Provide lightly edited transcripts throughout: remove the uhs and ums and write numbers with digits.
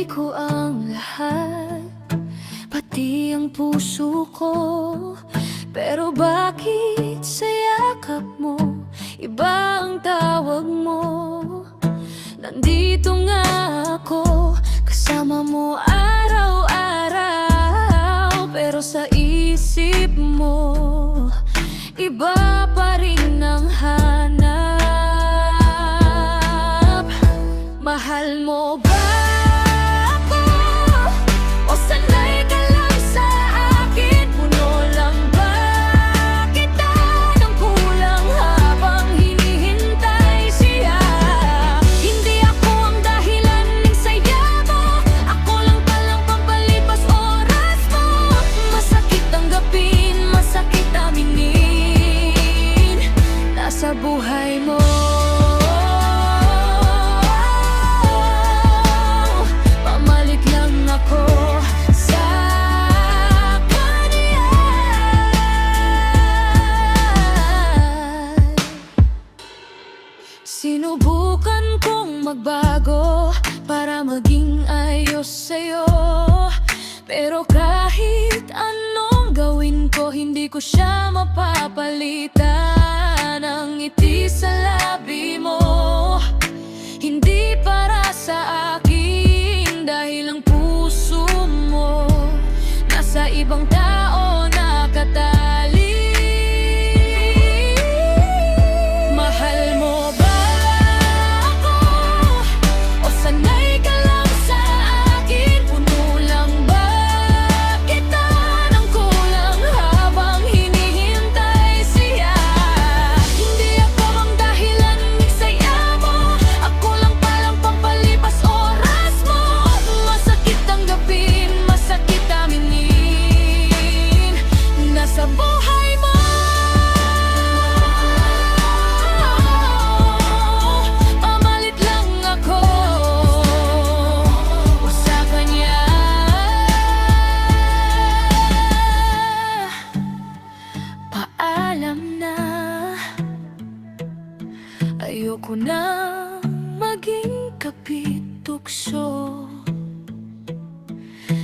Ibinigay ko ang lahat, pati ang puso ko. Pero bakit sa yakap mo, iba ang tawag mo? Nandito nga ako, kasama mo araw-araw. Pero sa isip mo, iba pa rin ang hanap. Mahal mo ba ako? O sanay ka lang sa akin? Puno lang ba kita ng kulang habang hinihintay siya? Hindi ako ang dahilan ng saya mo, ako lang palang pampalipas oras mo. Masakit tanggapin, masakit aminin, nasa buhay mo. Sinubukan kong magbago para maging ayos sa'yo, pero kahit anong gawin ko, hindi ko siya mapapalitan. Ang ngiti sa labi mo, hindi para sa akin, dahil ang puso mo nasa ibang tao nakatali. Ayoko na maging kapit-tukso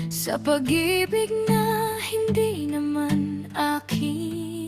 sa pag-ibig na hindi naman akin.